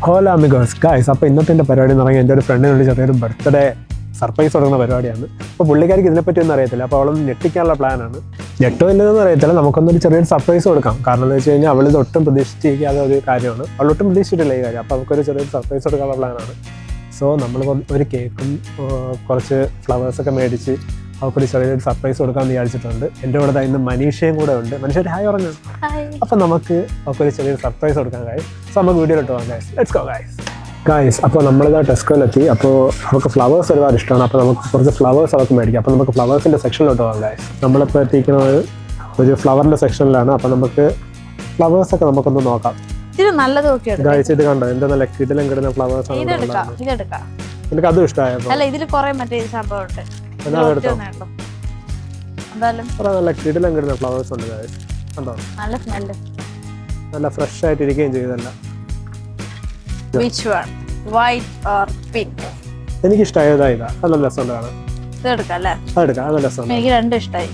ഹോല amigos guys. അപ്പോൾ ഇന്നത്തെ എൻ്റെ പരിപാടി എന്ന് പറഞ്ഞാൽ എൻ്റെ ഒരു ഫ്രണ്ടിന് വേണ്ടി ചെറിയൊരു ബർത്ത്ഡേ സർപ്രൈസ് കൊടുക്കുന്ന പരിപാടിയാണ്. അപ്പോൾ പുള്ളിക്കാർക്ക് ഇതിനെപ്പറ്റി ഒന്നും അറിയത്തില്ല. അപ്പോൾ അവളൊന്ന് ഞെട്ടിക്കാനുള്ള പ്ലാനാണ്. ഞെട്ടോ ഇല്ലെന്ന് അറിയത്തില്ല, നമുക്കൊന്നൊരു ചെറിയൊരു സർപ്രൈസ് കൊടുക്കാം. കാരണം എന്ന് വെച്ച് കഴിഞ്ഞാൽ അവളിത് ഒട്ടും പ്രതീക്ഷിച്ചിരിക്കാതെ ഒരു കാര്യമാണ്. അവളൊട്ടും പ്രതീക്ഷിച്ചിട്ടില്ല ഈ കാര്യം. അപ്പോൾ നമുക്കൊരു ചെറിയൊരു സർപ്രൈസ് കൊടുക്കാനുള്ള പ്ലാനാണ്. സോ നമ്മൾ ഒരു കേക്കും കുറച്ച് ഫ്ലവേഴ്സൊക്കെ മേടിച്ച് അവൾക്കൊരു ചെറിയൊരു സർപ്രൈസ് കൊടുക്കാമെന്ന് വിചാരിച്ചിട്ടുണ്ട്. എൻ്റെ കൂടെ ഇന്ന് മനീഷയും കൂടെ ഉണ്ട്. മനീഷ ഹായ് പറഞ്ഞു. അപ്പം നമുക്ക് അവൾക്കൊരു ചെറിയൊരു സർപ്രൈസ് കൊടുക്കാൻ കഴിയും. സോ നമുക്ക് വീഡിയോയിലോട്ട് പോകാം ഗൈസ്. Let's go guys. അപ്പോൾ നമ്മളിതാ ടെസ്കോയിലെത്തി. അപ്പോൾ അവൾക്ക് ഫ്ലവേഴ്സ് ഒരുപാട് ഇഷ്ടമാണ്. അപ്പോൾ നമുക്ക് കുറച്ച് ഫ്ലവേഴ്സ് അവൾക്ക് മേടിക്കാം. അപ്പോൾ നമുക്ക് ഫ്ലവേഴ്സിൻ്റെ സെക്ഷനിലോട്ട് പോകാം ഗൈസ്. നമ്മളിപ്പോൾ എത്തിക്കുന്നത് ഒരു ഫ്ലവറിൻ്റെ സെക്ഷനിലാണ്. അപ്പോൾ നമുക്ക് ഫ്ലവേഴ്സൊക്കെ നമുക്കൊന്ന് നോക്കാം. ഗൈസ് ഇത് കണ്ടോ, എന്താ നല്ല കിടിലം കിടുന്ന ഫ്ലവേഴ്സ് ആണ്. എനിക്ക് അതും ഇഷ്ടമായപ്പോൾ നല്ല കിടിലം കിടുന്ന ഫ്ലവേഴ്സ് ഉണ്ട് ഗൈസ്. കണ്ടോ, നല്ല ഫ്രഷ് ആയിട്ട് ഇരിക്കുകയും ചെയ്തല്ല. എനിക്ക് ഇഷ്ടമായതാ ഇതാ, നല്ല രസമുണ്ട് കാണാൻ. അതെടുക്കാം, നല്ല രസമുണ്ട്. എനിക്ക് രണ്ടും ഇഷ്ടമായി.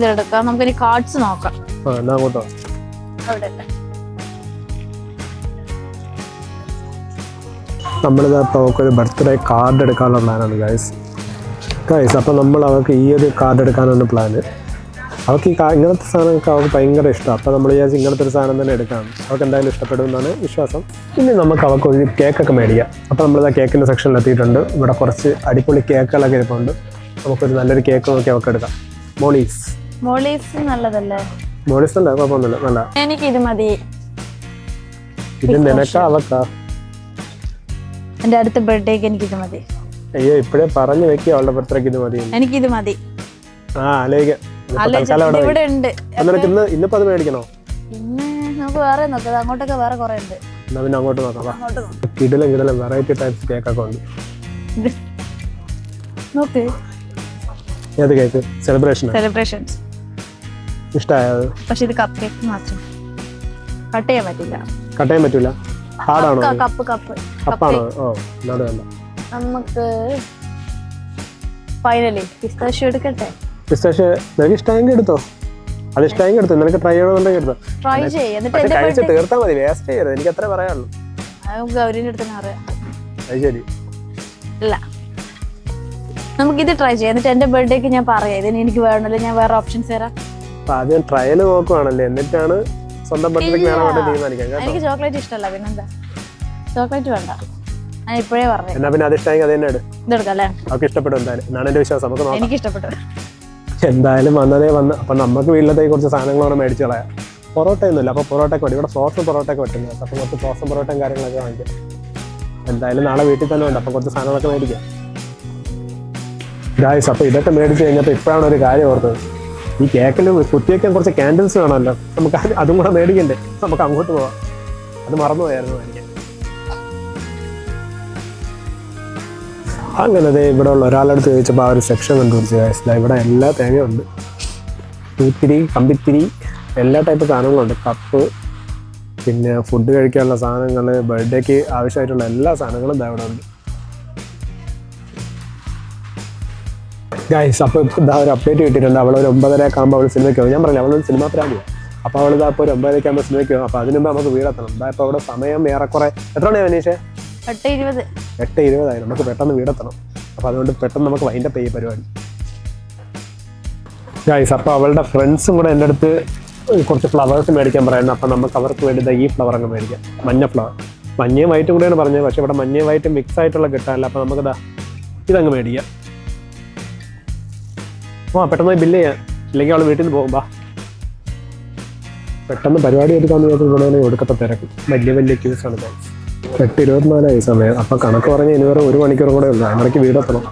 ഇതെടുക്കാം. നമുക്ക് കാർഡ്സ് നോക്കാം. എന്നാ അങ്ങോട്ടോ. നമ്മളിതാ ഇപ്പോൾ അവൾക്കൊരു ബർത്ത്ഡേ കാർഡ് എടുക്കാനുള്ള പ്ലാനാണ് ഗൈസ്. അപ്പോൾ നമ്മൾ അവൾക്ക് ഈ ഒരു കാർഡ് എടുക്കാനാണ് പ്ലാന്. അവൾക്ക് ഇങ്ങനത്തെ സാധനമൊക്കെ അവൾക്ക് ഭയങ്കര ഇഷ്ടമാണ്. അപ്പോൾ നമ്മൾ വിചാരിച്ച് ഇങ്ങനത്തെ ഒരു സാധനം തന്നെ എടുക്കാം. അവൾക്ക് എന്തായാലും ഇഷ്ടപ്പെടുമെന്നാണ് വിശ്വാസം. ഇനി നമുക്ക് അവൾക്ക് ഒരു കേക്കൊക്കെ മേടിക്കാം. അപ്പോൾ നമ്മളിതാ കേക്കിൻ്റെ സെക്ഷനിൽ എത്തിയിട്ടുണ്ട്. ഇവിടെ കുറച്ച് അടിപൊളി കേക്കുകളൊക്കെ ഇരിപ്പുണ്ട്. നമുക്കൊരു നല്ലൊരു കേക്ക് നോക്കി അവൾക്ക് എടുക്കാം. മോളീസ് നല്ലതല്ലേ? മോളീസ് അല്ല, കുഴപ്പമൊന്നുമില്ല, നല്ല. എനിക്ക് ഇത് മതി. ഇത് നിനക്കാ അവക്കാ? എന്റെ അടുത്ത ബർത്ത്ഡേക്ക് എനിക്കിത് മതി. അയ്യോ, ഇപ്പഴേ പറഞ്ഞു വെക്കുക അവളുടെ ബർത്ത്ഡേക്ക് ഇത് മതി. എനിക്കിത് മതി. ഇവിടെ ഉണ്ട്. ഇന്നിപ്പോ അത് മേടിക്കണോ? പിന്നെ നമുക്ക് വേറെ നോക്കാം. അങ്ങോട്ടൊക്കെ വേറെ കുറെ ഉണ്ട്. എന്നാ പിന്നെ അങ്ങോട്ട് നോക്കാം. കിടിലം വെറൈറ്റി ടൈപ്സ് കേക്കൊക്കെ ഉണ്ട്. നോക്ക്. ഏത് കേക്ക്? സെലിബ്രേഷൻസ് ഇഷ്ടമായത്. പക്ഷെ ഇത് കപ്പ് കേക്ക് മാത്രം. കട്ട് ചെയ്യാൻ പറ്റില്ല. ഹാർഡാണോ? കപ്പാണോ? ഓ, നല്ലതല്ല. നമുക്ക് ഫൈനലി പിസ്താഷ്യോ എടുക്കട്ടെ. പിസ്താഷ്യോ നിനക്ക് ഇഷ്ടമെങ്കിൽ എടുത്തോ. അത് ഇഷ്ടമെങ്കിൽ എടുത്തോ. നിനക്ക് ട്രൈ ചെയ്യണമെന്നുണ്ടെങ്കിൽ എടുത്തോ. ട്രൈ ചെയ്യാം, കഴിച്ച് തീർത്താൽ മതി, വേസ്റ്റ് ചെയ്യരുത്. എനിക്ക് അത്രേ പറയാനുള്ളൂ. ഗൗരിന്റെ അടുത്ത് അറിയാം. അത് ശരി. ഇല്ല, നമുക്കിത് ട്രൈ ചെയ്യാം. എന്നിട്ട് എന്റെ ബർത്ത്ഡേക്ക് ഞാൻ പറയാം ഇതിന് എനിക്ക് വേണമല്ലോ, ഞാൻ വേറെ ഓപ്ഷൻസ് തരാം. അപ്പൊ ആദ്യം ട്രയൽ നോക്കുവാണല്ലേ, എന്നിട്ടാണ് സ്വന്തം ബർത്ത്ഡേക്ക് വേണം തീരുമാനിക്കാം. എനിക്ക് ചോക്ലേറ്റ് ഇഷ്ടമല്ല. പിന്നെന്താ, ചോക്ലേറ്റ് വേണ്ട. ഞാൻ ഇപ്പോഴേ പറഞ്ഞു. എന്നാ പിന്നെ അത് ഇഷ്ടമെങ്കിൽ അത് തന്നെ ഇതെടുക്കാം അല്ലേ? അവർക്ക് ഇഷ്ടപ്പെടും എന്തായാലും എന്നാണ് എന്റെ വിശ്വാസം. നമുക്ക് നോക്കാം. എനിക്ക് ഇഷ്ടപ്പെട്ടു. എന്തായാലും വന്നതേ വന്ന്. അപ്പൊ നമുക്ക് വീട്ടിലത്തേക്ക് കുറച്ച് സാധനങ്ങളോടെ മേടിച്ച് കളയാം. പൊറോട്ട ഒന്നുമില്ല. അപ്പൊ പൊറോട്ടയൊക്കെ വേണ്ടി ഇവിടെ ഫ്രോസൺ പൊറോട്ടയൊക്കെ വെട്ടുന്നത്. അപ്പൊ കുറച്ച് ഫ്രോസൺ പൊറോട്ടയും കാര്യങ്ങളൊക്കെ വാങ്ങിക്കാം. എന്തായാലും നാളെ വീട്ടിൽ തന്നെ ഉണ്ട്. അപ്പൊ കുറച്ച് സാധനങ്ങളൊക്കെ മേടിക്കാം ഗായ്സ്. അപ്പൊ ഇതൊക്കെ മേടിച്ച് കഴിഞ്ഞപ്പോൾ ഇപ്പോഴാണ് ഒരു കാര്യം ഓർത്തത്. ഈ കേക്കിൽ കുത്തിവെക്കാൻ കുറച്ച് ക്യാൻഡിൽസ് വേണമല്ലോ. നമുക്ക് അതും കൂടെ മേടിക്കണ്ടേ. നമുക്ക് അങ്ങോട്ട് പോവാം. അത് മറന്നുപോയായിരുന്നു മേടിക്കാൻ. അങ്ങനെ ഇവിടെ ഉള്ള ഒരാളടുത്ത് ചോദിച്ചപ്പോൾ ആ ഒരു സെക്ഷൻ കണ്ടുപിടിച്ച് ഗായ്സ്. ഇവിടെ എല്ലാ തേങ്ങയും ഉണ്ട്. പൂത്തിരി, കമ്പിത്തിരി, എല്ലാ ടൈപ്പ് സാധനങ്ങളുണ്ട്. കപ്പ്, പിന്നെ ഫുഡ് കഴിക്കാനുള്ള സാധനങ്ങൾ, ബർത്ത്ഡേക്ക് ആവശ്യമായിട്ടുള്ള എല്ലാ സാധനങ്ങളും ഇവിടെ ഉണ്ട് ഗായ്സ്. അപ്പോൾ ഇതാ ഒരു അപ്ഡേറ്റ് കിട്ടിയിട്ടുണ്ട്. അവൾ ഒരു 9:30 ആകുമ്പോൾ അവൾ സിനിമയ്ക്ക് പോകും. ഞാൻ പറഞ്ഞില്ല, അവളൊരു സിനിമ പ്രാന്തിയാണ്. അപ്പോൾ അവൾ ഇതാ ഇപ്പോൾ ഒരു 9:30 ആകുമ്പോൾ സിനിമയ്ക്ക് പോകും. അപ്പോൾ അതിന് മുമ്പ് നമുക്ക് വീടെത്തണം. ഇതാ ഇപ്പോൾ അവിടെ സമയം ഏറെക്കുറെ എത്ര മണിയാണ് മനീഷേ? 8:20. നമുക്ക് പെട്ടെന്ന് വീടെത്തണം. അപ്പോൾ അതുകൊണ്ട് പെട്ടെന്ന് നമുക്ക് വൈൻഡപ്പ് ചെയ്യും പരിപാടി ഗായ്സ്. അപ്പോൾ അവളുടെ ഫ്രണ്ട്സും കൂടെ എൻ്റെ അടുത്ത് കുറച്ച് ഫ്ലവേഴ്സ് മേടിക്കാൻ പറയുന്നത്. അപ്പോൾ നമുക്ക് അവർക്ക് വേണ്ടി ഈ ഫ്ലവർ അങ്ങ് മേടിക്കാം. മഞ്ഞ ഫ്ലവർ, മഞ്ഞയും വൈറ്റും കൂടെയാണ് പറഞ്ഞത്. പക്ഷേ ഇവിടെ മഞ്ഞയും വൈറ്റും മിക്സ് ആയിട്ടുള്ള കിട്ടാനില്ല. അപ്പോൾ നമുക്കിതാ ഇതങ്ങ് മേടിക്കാം. പെട്ടെന്ന് ബില്ല് ചെയ്യാൻ, ഇല്ലെങ്കിൽ അവൾ വീട്ടിൽ നിന്ന് പോകുമ്പോ പെട്ടെന്ന് പരിപാടി എടുക്കാന്ന് വിചാരിച്ചു. ഒടുക്കത്തെ തിരക്ക്, വലിയ ക്യൂസാണ്. 8:24 സമയം. അപ്പൊ കണക്ക് പറഞ്ഞ് ഇനി വേറെ 1 മണിക്കൂറും കൂടെ ഉള്ളു. അതിനിടയ്ക്ക് വീടെത്തണം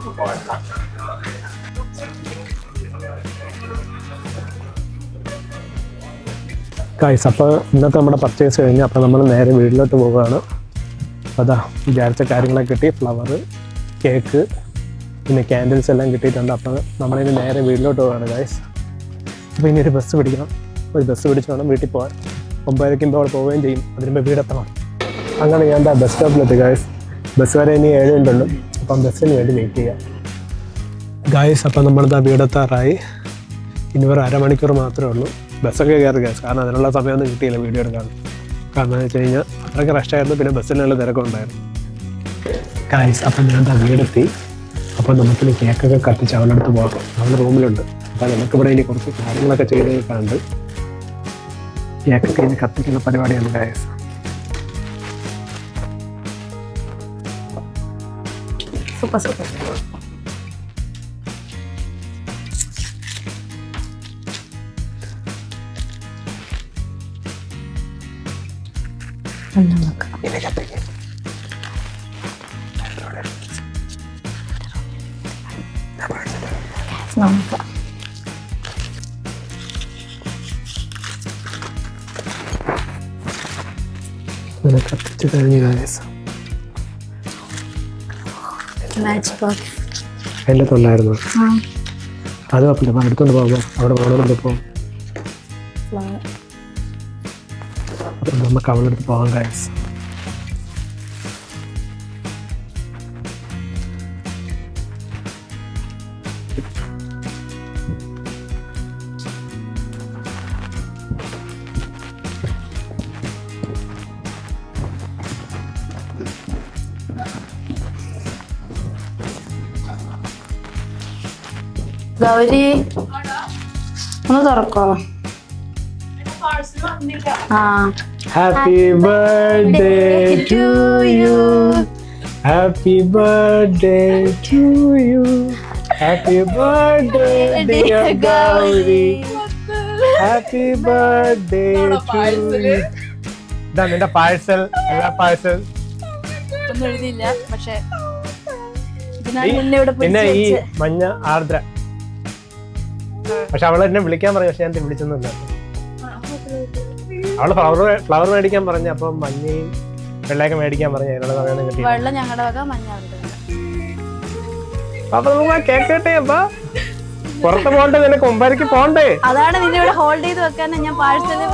ഗായ്സ്. അപ്പോൾ ഇന്നത്തെ നമ്മുടെ പർച്ചേസ് കഴിഞ്ഞ് അപ്പോൾ നമ്മൾ നേരെ വീട്ടിലോട്ട് പോവുകയാണ്. അതാ വിചാരിച്ച കാര്യങ്ങളൊക്കെ കിട്ടി. ഫ്ലവർ, കേക്ക്, പിന്നെ ക്യാൻഡിൽസ് എല്ലാം കിട്ടിയിട്ടുണ്ട്. അപ്പോൾ നമ്മളിനി നേരെ വീട്ടിലോട്ട് പോവുകയാണ് ഗായ്സ്. അപ്പോൾ ഇനി ഒരു ബസ് പിടിക്കണം. ഒരു ബസ് പിടിച്ച് വേണം വീട്ടിൽ പോകാൻ. 9:00 അവിടെ പോവുകയും ചെയ്യും. അതിനുമ്പോൾ വീടെത്തണം. അങ്ങനെ ഞാൻ എന്താ ബസ് സ്റ്റോപ്പിലെത്തി ഗായ്സ്. ബസ് വരെ ഇനി 7 മിനിറ്റ് ഉണ്ട്. അപ്പം ബസ്സിന് വേണ്ടി വെയിറ്റ് ചെയ്യാം ഗായ്സ്. അപ്പം നമ്മളിതാ വീടെത്താറായി. ഇനി ഒരു 1/2 മണിക്കൂർ മാത്രമേ ഉള്ളൂ. ബസ്സൊക്കെ കയറി ഗായ്സ്. കാരണം അതിനുള്ള സമയമൊന്നും കിട്ടിയില്ല വീഡിയോ എടുക്കാൻ. കാരണം എന്ന് വെച്ച് കഴിഞ്ഞാൽ അത്രയ്ക്ക് റഷ്ടായിരുന്നു, പിന്നെ ബസ്സിനുള്ള തിരക്കുണ്ടായിരുന്നു. ഗൈസ് അപ്പം ഞാൻ വീടെത്തി. അപ്പം നമുക്കിനി കേക്കൊക്കെ കത്തിച്ച് അവളുടെ അടുത്ത് പോകാം. അവളുടെ റൂമിലുണ്ട്. അപ്പം നമുക്കിവിടെ ഇനി കുറച്ച് കാര്യങ്ങളൊക്കെ ചെയ്തേക്കാണ്ട് കേക്കൊക്കെ ഇനി കത്തിക്കുന്ന പരിപാടിയാണ് ഗൈസ്. Super super. ഇനി കത്തിക്കാം. നമുക്ക് അങ്ങനെ കത്തിച്ച് കഴിഞ്ഞ് ഗൈസ്. മാച്ച് ബോക്സ് എൻ്റെ തൊണ്ടായിരുന്നു അത് കുഴപ്പമില്ല. അപ്പം അടുത്തോണ്ട് പോകുമ്പോൾ അവിടെ പോകണമെന്ന് പോകും. അപ്പം നമുക്ക് അവളുടെ അടുത്ത് പോകാം ഗൈസ്. ഗൗരി ഒന്ന് തുറക്കോ? ആ. Happy birthday to you, happy birthday to you, happy birthday dear Gauri, happy birthday to you. ഇതാ നിന്റെ പാഴ്സൽ. എല്ലാ പാഴ്സൽ ഒന്നും എഴുതിയില്ല, പക്ഷെ പിന്നെ ഈ മഞ്ഞ ആർദ്ര. പക്ഷെ അവള് എന്നെ വിളിക്കാൻ പറഞ്ഞു, പക്ഷെ ഞാൻ വിളിച്ചൊന്നുമില്ല. അവള് ഫ്ലവർ മേടിക്കാൻ പറഞ്ഞു. അപ്പം മഞ്ഞയും വെള്ളയൊക്കെ മേടിക്കാൻ പറഞ്ഞു. അതിനുള്ള സമയം കിട്ടി. വെള്ളം ഞങ്ങളുടെ വക, മഞ്ഞ അപ്പൊ നമുക്ക് കേക്ക് കട്ട് ചെയ്യാം. പുറത്ത് പോകണ്ടേ? നിനക്ക് മുമ്പായിരിക്കും പോണ്ടേ? അതാണ് നിന്നെ ഇവിടെ ഹോൾഡ് ചെയ്ത് വെക്കാൻ ഞാൻ പാഴ്സല്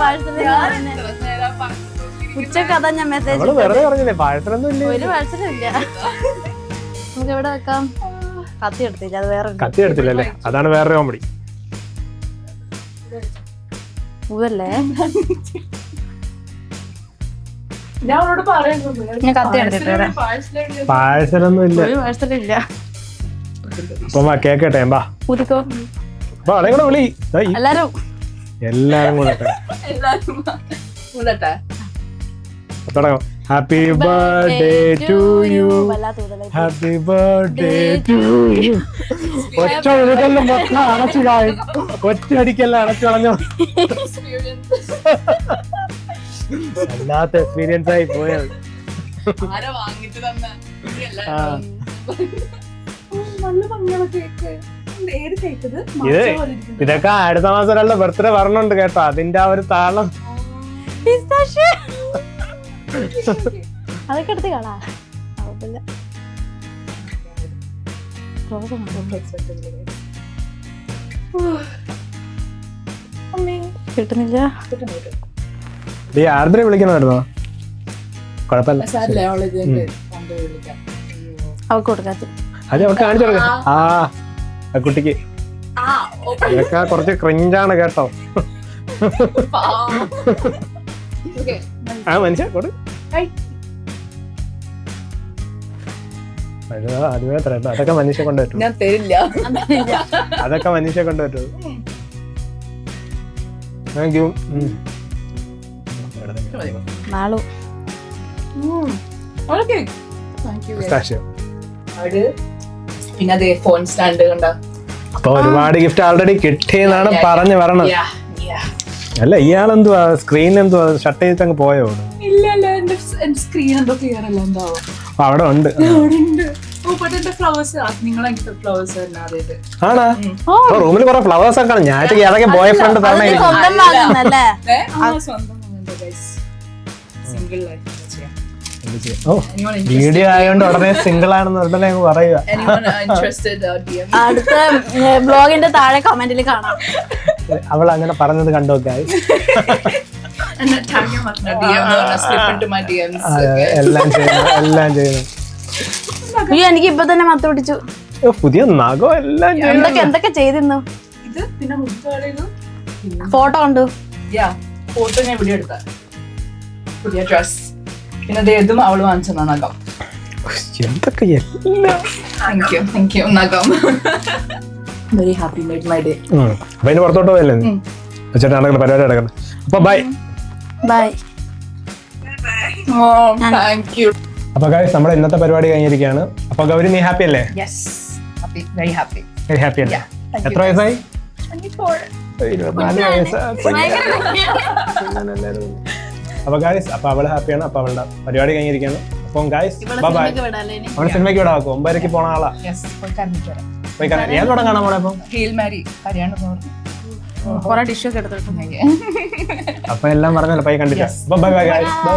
ഉച്ചക്ക് അതാ ഞാൻ മെസ്സേജ്. വെറുതെ പറഞ്ഞില്ലേ പാഴ്സലൊന്നും ഇല്ല. ഒരു പാഴ്സലും ഇല്ല. നമുക്ക് എവിടെ വെക്കാം? കത്തി എടുത്തില്ല, അത് വേറെ കത്തി എടുത്തില്ലല്ലേ? അതാണ് വേറെ കോമഡി. പൂവല്ലേ? ഞാൻ കത്തി എടുത്തിട്ട് പാഴ്സലൊന്നും ഇല്ല. ഒരു പാഴ്സലും ഇല്ല. അപ്പൊ കേക്ക് കട്ടെ ബാ. ഊതിക്കോ. അപ്പൊ അവളെ കൂടെ വിളി. എല്ലാരും കൂടെ തുടങ്ങാം. Happy birthday to you, happy birthday to you. ഒറ്റ ഒഴുകെല്ലാം മൊത്തം അടച്ചു കളയും. ഒറ്റയടിക്കെല്ലാം അടച്ചു കളഞ്ഞോ. വല്ലാത്ത എക്സ്പീരിയൻസ് ആയി പോയത്. ഇതൊക്കെ അടുത്ത മാസം ഒരാളുടെ ബർത്ത്ഡേ പറഞ്ഞുണ്ട് കേട്ടോ. അതിന്റെ ആ ഒരു താളം അതൊക്കെ എടുത്ത് കളാ. കിട്ടുന്നില്ല. ഈ ആർദ്ര വിളിക്കണമായിരുന്നോ? കുഴപ്പമില്ല, അവക്ക് കൊടുക്കാത്ത അത് അവർക്ക് കാണിച്ചു കൊടുക്കാം. ആ കുട്ടിക്ക് ഇതൊക്കെ കുറച്ച് ക്രിഞ്ചാണ് കേട്ടോ. ആ മനുഷ്യ കൊടു. അതുവേ തരട്ടോ. അതൊക്കെ മനുഷ്യ കൊണ്ടുപറ്റും. ഞാൻ തരില്ല. അതൊക്കെ മനുഷ്യ കൊണ്ടുപറ്റും. Thank you. നാളു പിന്നെ അതെ ഫോൺ സ്റ്റാൻഡ് കണ്ട. അപ്പൊ ഒരുപാട് ഗിഫ്റ്റ് ആൾറെഡി കിട്ടിയെന്നാണ് പറഞ്ഞു വരണത്. അല്ല ഇയാളെന്തുവാ സ്ക്രീൻ എന്തുവാ ഷട്ട് ചെയ്തിട്ട് അങ്ങ് പോയോ? ഇല്ല എന്റെ സ്ക്രീൻ എന്തോ ക്ലിയർ അല്ല. എന്താവോ അവിടെ ഉണ്ട്. ഫ്ലവേഴ്സ് നിങ്ങൾ ഫ്ലവേഴ്സ് ആണാ? റൂമിൽ കുറെ ഫ്ലവേഴ്സ് ഒക്കെ ആണ്. ഞാൻ ഏതൊക്കെ ബോയ് ഫ്രണ്ട് പറഞ്ഞേ സിംഗിൾ ലൈഫ്. ഓ വീഡിയോ ആയതുകൊണ്ട് ഉടനെ സിംഗിൾ ആണെന്ന് ഉടനെ അങ്ങ് പറയുക. അടുത്ത ബ്ലോഗിന്റെ താഴെ കമന്റിൽ കാണാം. അവൾ അങ്ങനെ പറഞ്ഞത് കണ്ടോ ഗൈസ്? എല്ലാം ചെയ്യുന്നു. അയ്യോ എനിക്ക് ഇപ്പൊ തന്നെ മത്ത പിടിച്ചു. പുതിയ നഗോ എല്ലാം എന്തൊക്കെ ചെയ്തിരുന്നു. പിന്നെ ഫോട്ടോ കണ്ടു. ഫോട്ടോ ഞാൻ വീഡിയോ എടുത്ത. പുതിയ ഡ്രസ്. പിന്നെ അത് ഏതും അവള് വാങ്ങിച്ചതാ നഖം. എന്തൊക്കെ താങ്ക് യു നഖം. Very happy made my day. അപ്പൊ അതിന് പുറത്തോട്ട് പോയല്ലേ ചേട്ടാ നടക്കണം പരിപാടി നടക്കണം. അപ്പൊ ബൈ ബൈ. Thank you. അപ്പൊ ഗൈസ് നമ്മുടെ ഇന്നത്തെ പരിപാടി കഴിഞ്ഞിരിക്കുകയാണ്. അപ്പൊ ഗൗരി നീ ഹാപ്പി അല്ലേ? Yes happy very happy. Very happy അല്ലേ? Thank you. എത്ര വയസ്സായി? 24. 24 വയസ്സ്. അപ്പൊ ഗൈസ് അപ്പൊ അവള് ഹാപ്പിയാണ്. അപ്പൊ അവളുടെ പരിപാടി കഴിഞ്ഞിരിക്കുകയാണ്. അപ്പം ഗൈസ് ബൈ ബൈ. അവള് സിനിമയ്ക്ക് വിടാം. 9:00 പോണ ആളാ. യെസ് പോയി കണ്ടിട്ട് വരാം. പോയി ഏത് പടം കാണാൻ പോണേ? അപ്പം ഹെയിൽ മാരി കല്യാണം പറഞ്ഞു. കുറെ ഡിഷൊക്കെ എടുത്തിട്ടുണ്ടെങ്കിൽ അപ്പൊ എല്ലാം പറഞ്ഞല്ലോ പോയി കണ്ടിട്ട്. Bye bye guys bye.